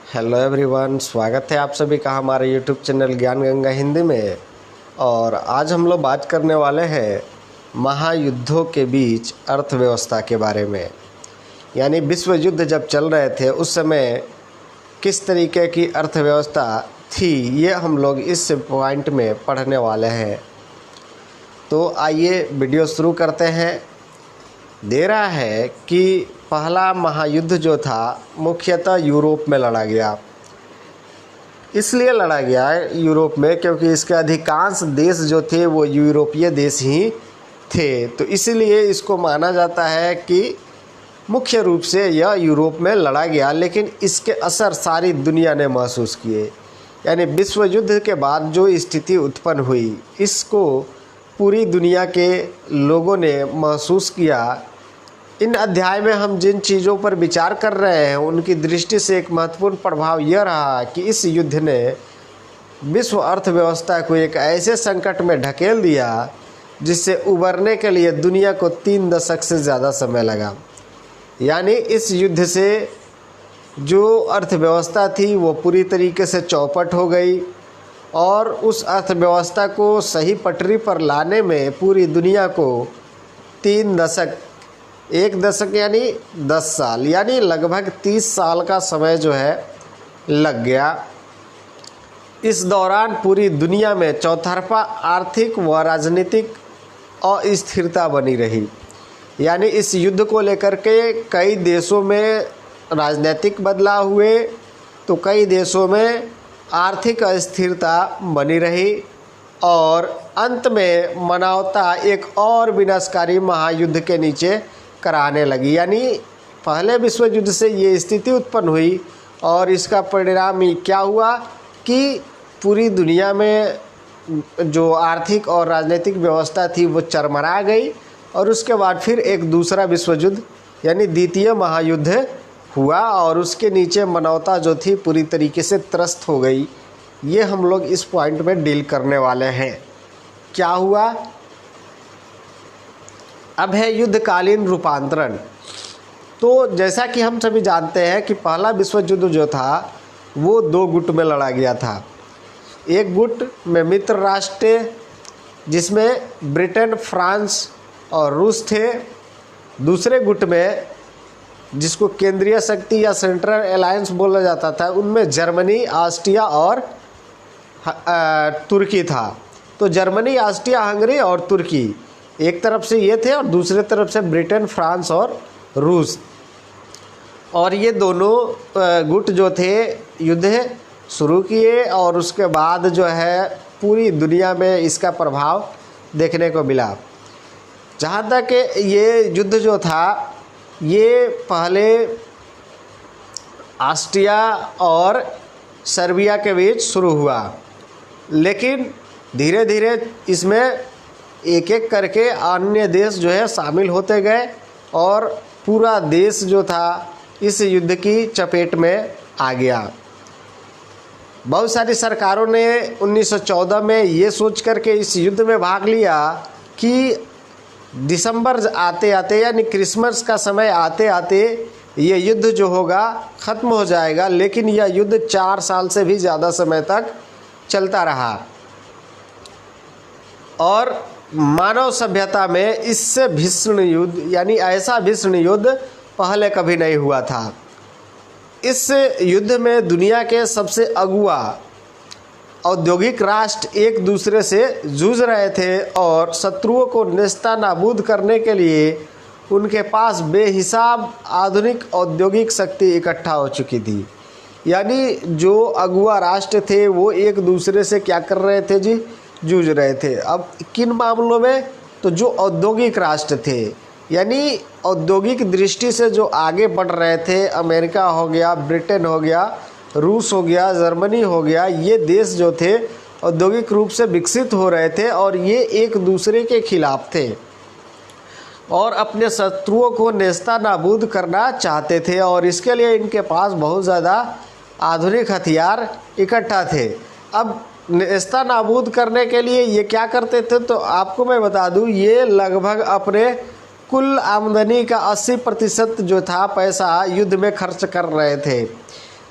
Hello everyone, स्वागत है आप सभी का हमारे यूट्यूब चैनल ज्ञान गंगा हिंदी में। और आज हम लोग बात करने वाले हैं महायुद्धों के बीच अर्थव्यवस्था के बारे में। यानी विश्व युद्ध जब चल रहे थे उस समय किस तरीके की अर्थव्यवस्था थी, ये हम लोग इस पॉइंट में पढ़ने वाले हैं। तो आइए वीडियो शुरू करते हैं। दे रहा है कि पहला महायुद्ध जो था मुख्यतः यूरोप में लड़ा गया। इसलिए लड़ा गया यूरोप में क्योंकि इसके अधिकांश देश जो थे वो यूरोपीय देश ही थे। तो इसलिए इसको माना जाता है कि मुख्य रूप से यह यूरोप में लड़ा गया, लेकिन इसके असर सारी दुनिया ने महसूस किए। यानी विश्व युद्ध के बाद जो स्थिति उत्पन्न हुई, इसको पूरी दुनिया के लोगों ने महसूस किया। इन अध्याय में हम जिन चीज़ों पर विचार कर रहे हैं उनकी दृष्टि से एक महत्वपूर्ण प्रभाव यह रहा कि इस युद्ध ने विश्व अर्थव्यवस्था को एक ऐसे संकट में ढकेल दिया जिससे उबरने के लिए दुनिया को 3 दशक से ज़्यादा समय लगा। यानी इस युद्ध से जो अर्थव्यवस्था थी वो पूरी तरीके से चौपट हो गई और उस अर्थव्यवस्था को सही पटरी पर लाने में पूरी दुनिया को 3 दशक, 1 दशक यानी 10 साल, यानी लगभग 30 साल का समय जो है लग गया। इस दौरान पूरी दुनिया में चौतरफा आर्थिक व राजनीतिक अस्थिरता बनी रही। यानी इस युद्ध को लेकर के कई देशों में राजनीतिक बदलाव हुए तो कई देशों में आर्थिक अस्थिरता बनी रही और अंत में मानवता एक और विनाशकारी महायुद्ध के नीचे कराने लगी। यानी पहले विश्व युद्ध से ये स्थिति उत्पन्न हुई और इसका परिणाम क्या हुआ कि पूरी दुनिया में जो आर्थिक और राजनीतिक व्यवस्था थी वो चरमरा गई और उसके बाद फिर एक दूसरा विश्व युद्ध यानी द्वितीय महायुद्ध हुआ और उसके नीचे मानवता जो थी पूरी तरीके से त्रस्त हो गई। ये हम लोग इस पॉइंट में डील करने वाले हैं। क्या हुआ? अब है युद्धकालीन रूपांतरण। तो जैसा कि हम सभी जानते हैं कि पहला विश्व युद्ध जो था वो 2 गुट में लड़ा गया था। एक गुट में मित्र राष्ट्र जिसमें ब्रिटेन, फ्रांस और रूस थे। दूसरे गुट में जिसको केंद्रीय शक्ति या सेंट्रल अलायंस बोला जाता था, उनमें जर्मनी, ऑस्ट्रिया और तुर्की था। तो जर्मनी, ऑस्ट्रिया, हंगरी और तुर्की एक तरफ से ये थे और दूसरे तरफ से ब्रिटेन, फ्रांस और रूस। और ये दोनों गुट जो थे युद्ध शुरू किए और उसके बाद जो है पूरी दुनिया में इसका प्रभाव देखने को मिला। जहाँ तक ये युद्ध जो था ये पहले ऑस्ट्रिया और सर्बिया के बीच शुरू हुआ, लेकिन धीरे धीरे इसमें एक एक करके अन्य देश जो है शामिल होते गए और पूरा देश जो था इस युद्ध की चपेट में आ गया। बहुत सारी सरकारों ने 1914 में ये सोच करके इस युद्ध में भाग लिया कि दिसंबर आते आते यानी क्रिसमस का समय आते आते ये युद्ध जो होगा ख़त्म हो जाएगा, लेकिन यह युद्ध 4 साल से भी ज़्यादा समय तक चलता रहा और मानव सभ्यता में इससे भीषण युद्ध यानी ऐसा भीषण युद्ध पहले कभी नहीं हुआ था। इस युद्ध में दुनिया के सबसे अगुआ औद्योगिक राष्ट्र एक दूसरे से जूझ रहे थे और शत्रुओं को नेस्तनाबूद करने के लिए उनके पास बेहिसाब आधुनिक औद्योगिक शक्ति इकट्ठा हो चुकी थी। यानी जो अगुआ राष्ट्र थे वो एक दूसरे से क्या कर रहे थे जी? जूझ रहे थे। अब किन मामलों में? तो जो औद्योगिक राष्ट्र थे यानी औद्योगिक दृष्टि से जो आगे बढ़ रहे थे, अमेरिका हो गया, ब्रिटेन हो गया, रूस हो गया, जर्मनी हो गया, ये देश जो थे औद्योगिक रूप से विकसित हो रहे थे और ये एक दूसरे के खिलाफ थे और अपने शत्रुओं को नेस्तनाबूद करना चाहते थे और इसके लिए इनके पास बहुत ज़्यादा आधुनिक हथियार इकट्ठा थे। अब नेस्तनाबूद करने के लिए ये क्या करते थे? तो आपको मैं बता दूं, ये लगभग अपने कुल आमदनी का 80% जो था पैसा युद्ध में खर्च कर रहे थे।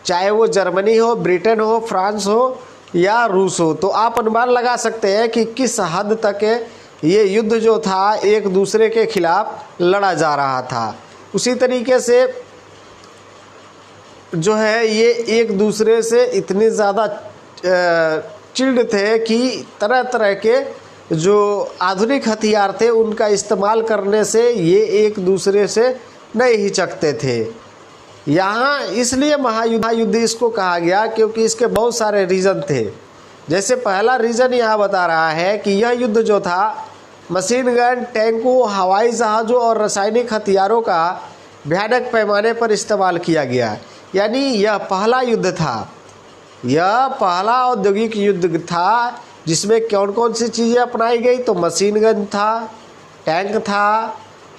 चाहे वो जर्मनी हो, ब्रिटेन हो, फ्रांस हो या रूस हो। तो आप अनुमान लगा सकते हैं कि किस हद तक ये युद्ध जो था एक दूसरे के खिलाफ लड़ा जा रहा था। उसी तरीके से जो है ये एक दूसरे से इतने ज़्यादा चिढ़ थे कि तरह तरह के जो आधुनिक हथियार थे उनका इस्तेमाल करने से ये एक दूसरे से नहीं हिचकते थे। यहाँ इसलिए महायुद्ध इसको कहा गया क्योंकि इसके बहुत सारे रीज़न थे। जैसे पहला रीज़न यहाँ बता रहा है कि यह युद्ध जो था मशीन गन, टैंकों, हवाई जहाज़ों और रासायनिक हथियारों का भयानक पैमाने पर इस्तेमाल किया गया। यानी यह पहला युद्ध था, यह पहला औद्योगिक युद्ध था जिसमें कौन कौन सी चीज़ें अपनाई गई। तो मशीन गन था, टैंक था,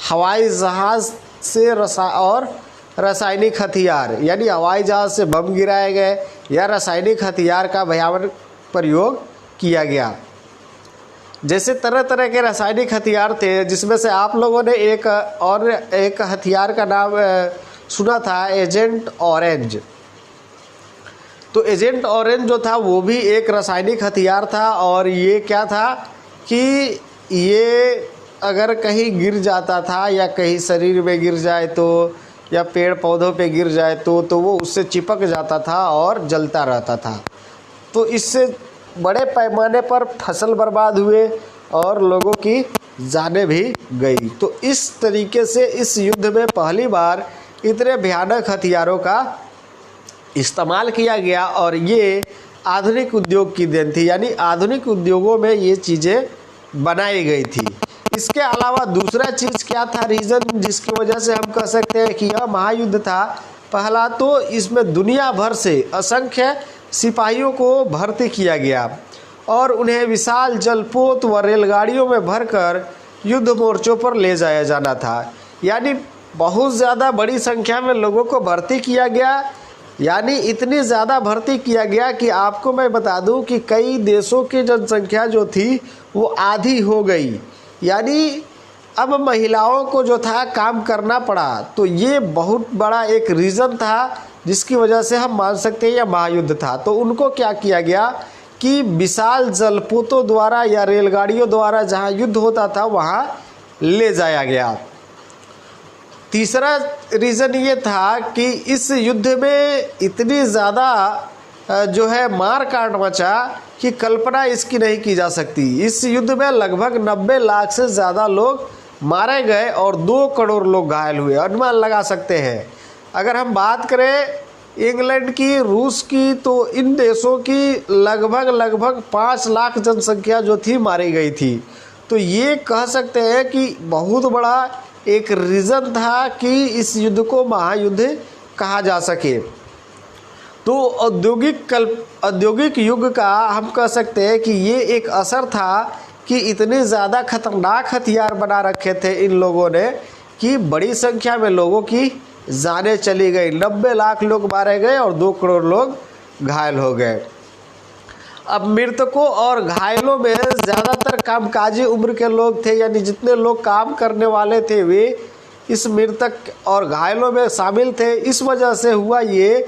हवाई जहाज़ से और रासायनिक हथियार, यानी हवाई जहाज़ से बम गिराए गए या रासायनिक हथियार का भयानक प्रयोग किया गया। जैसे तरह तरह के रासायनिक हथियार थे जिसमें से आप लोगों ने एक हथियार का नाम सुना था, एजेंट ऑरेंज। तो एजेंट ऑरेंज जो था वो भी एक रासायनिक हथियार था और ये क्या था कि ये अगर कहीं गिर जाता था या कहीं शरीर में गिर जाए तो या पेड़ पौधों पे गिर जाए तो वो उससे चिपक जाता था और जलता रहता था। तो इससे बड़े पैमाने पर फसल बर्बाद हुए और लोगों की जानें भी गई। तो इस तरीके से इस युद्ध में पहली बार इतने भयानक हथियारों का इस्तेमाल किया गया और ये आधुनिक उद्योग की देन थी, यानी आधुनिक उद्योगों में ये चीज़ें बनाई गई थी। इसके अलावा दूसरा चीज़ क्या था रीज़न जिसकी वजह से हम कह सकते हैं कि यह महायुद्ध था। पहला तो इसमें दुनिया भर से असंख्य सिपाहियों को भर्ती किया गया और उन्हें विशाल जलपोत व रेलगाड़ियों में भरकर युद्ध मोर्चों पर ले जाया जाना था। यानी बहुत ज़्यादा बड़ी संख्या में लोगों को भर्ती किया गया, यानी इतनी ज़्यादा भर्ती किया गया कि आपको मैं बता दूं कि कई देशों की जनसंख्या जो थी वो आधी हो गई। यानी अब महिलाओं को जो था काम करना पड़ा। तो ये बहुत बड़ा एक रीज़न था जिसकी वजह से हम मान सकते हैं यह महायुद्ध था। तो उनको क्या किया गया कि विशाल जलपोतों द्वारा या रेलगाड़ियों द्वारा जहाँ युद्ध होता था वहाँ ले जाया गया। तीसरा रीज़न ये था कि इस युद्ध में इतनी ज़्यादा जो है मार काट मचा कि कल्पना इसकी नहीं की जा सकती। इस युद्ध में लगभग 90 लाख से ज़्यादा लोग मारे गए और 2 करोड़ लोग घायल हुए। अनुमान लगा सकते हैं। अगर हम बात करें इंग्लैंड की, रूस की, तो इन देशों की लगभग 5 लाख जनसंख्या जो थी मारी गई थी। तो ये कह सकते हैं कि बहुत बड़ा एक रीज़न था कि इस युद्ध को महायुद्ध कहा जा सके। तो औद्योगिक युग का हम कह सकते हैं कि ये एक असर था कि इतने ज़्यादा खतरनाक हथियार बना रखे थे इन लोगों ने कि बड़ी संख्या में लोगों की जानें चली गई। 90 लाख लोग मारे गए और 2 करोड़ लोग घायल हो गए। अब मृतकों और घायलों में ज़्यादातर कामकाजी उम्र के लोग थे, यानी जितने लोग काम करने वाले थे वे इस मृतक और घायलों में शामिल थे। इस वजह से हुआ ये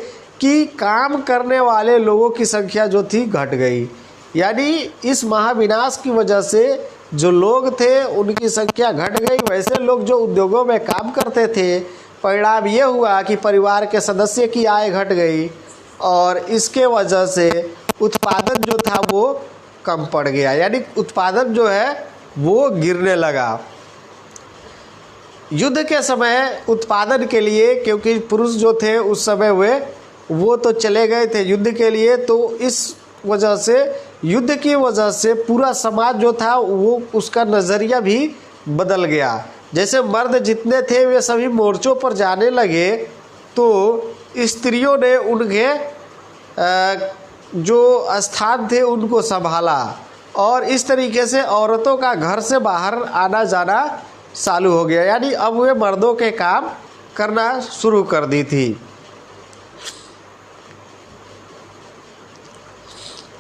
कि काम करने वाले लोगों की संख्या जो थी घट गई। यानी इस महाविनाश की वजह से जो लोग थे उनकी संख्या घट गई। वैसे लोग जो उद्योगों में काम करते थे, परिणाम ये हुआ कि परिवार के सदस्य की आय घट गई और इसके वजह से उत्पादन जो था वो कम पड़ गया, यानी उत्पादन जो है वो गिरने लगा। युद्ध के समय उत्पादन के लिए, क्योंकि पुरुष जो थे उस समय वो तो चले गए थे युद्ध के लिए, तो इस वजह से युद्ध की वजह से पूरा समाज जो था वो उसका नज़रिया भी बदल गया। जैसे मर्द जितने थे वे सभी मोर्चों पर जाने लगे तो स्त्रियों ने उनके जो स्थान थे उनको संभाला और इस तरीके से औरतों का घर से बाहर आना जाना चालू हो गया। यानी अब वे मर्दों के काम करना शुरू कर दी थी।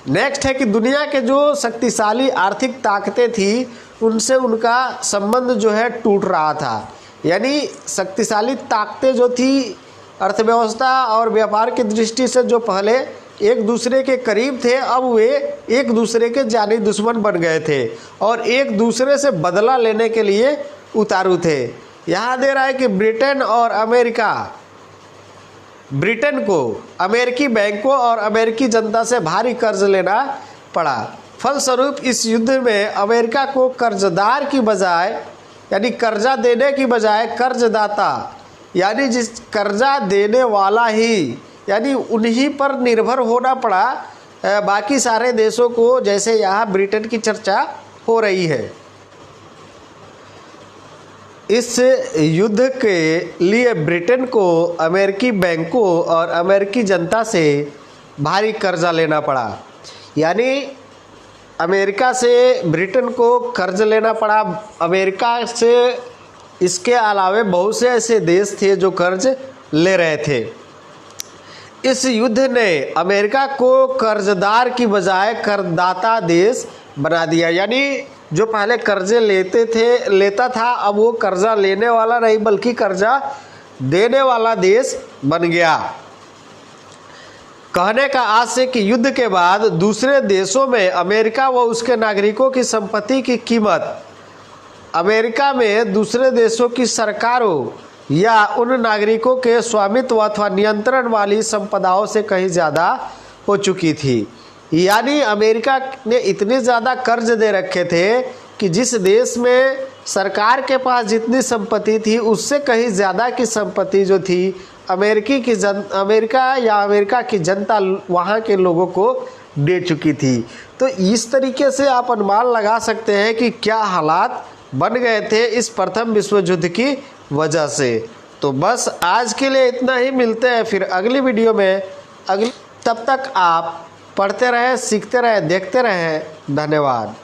नेक्स्ट है कि दुनिया के जो शक्तिशाली आर्थिक ताकतें थी उनसे उनका संबंध जो है टूट रहा था। यानी शक्तिशाली ताकतें जो थी अर्थव्यवस्था और व्यापार की दृष्टि से जो पहले एक दूसरे के करीब थे, अब वे एक दूसरे के जानी दुश्मन बन गए थे और एक दूसरे से बदला लेने के लिए उतारू थे। यहाँ दे रहा है कि ब्रिटेन को अमेरिकी बैंकों और अमेरिकी जनता से भारी कर्ज लेना पड़ा। फलस्वरूप इस युद्ध में अमेरिका को कर्जदार की बजाय यानी कर्जा देने की बजाय कर्जदाता यानी जिस कर्जा देने वाला ही यानी उन्हीं पर निर्भर होना पड़ा बाकी सारे देशों को, जैसे यहाँ ब्रिटेन की चर्चा हो रही है। इस युद्ध के लिए ब्रिटेन को अमेरिकी बैंकों और अमेरिकी जनता से भारी कर्जा लेना पड़ा, यानी अमेरिका से ब्रिटेन को कर्ज लेना पड़ा। अमेरिका से इसके अलावे बहुत से ऐसे देश थे जो कर्ज ले रहे थे। इस युद्ध ने अमेरिका को कर्जदार की बजाय करदाता देश बना दिया, यानी जो पहले कर्जे लेता था, अब वो कर्जा लेने वाला नहीं बल्कि कर्जा देने वाला देश बन गया। कहने का आशय कि युद्ध के बाद दूसरे देशों में अमेरिका व उसके नागरिकों की संपत्ति की कीमत अमेरिका में दूसरे देशों की सरकारों या उन नागरिकों के स्वामित्व अथवा नियंत्रण वाली संपदाओं से कहीं ज़्यादा हो चुकी थी। यानी अमेरिका ने इतने ज़्यादा कर्ज दे रखे थे कि जिस देश में सरकार के पास जितनी संपत्ति थी उससे कहीं ज़्यादा की संपत्ति जो थी अमेरिका की जनता वहाँ के लोगों को दे चुकी थी। तो इस तरीके से आप अनुमान लगा सकते हैं कि क्या हालात बन गए थे इस प्रथम विश्व युद्ध की वजह से। तो बस आज के लिए इतना ही, मिलते हैं फिर अगली वीडियो में। तब तक आप पढ़ते रहें, सीखते रहें, देखते रहें। धन्यवाद।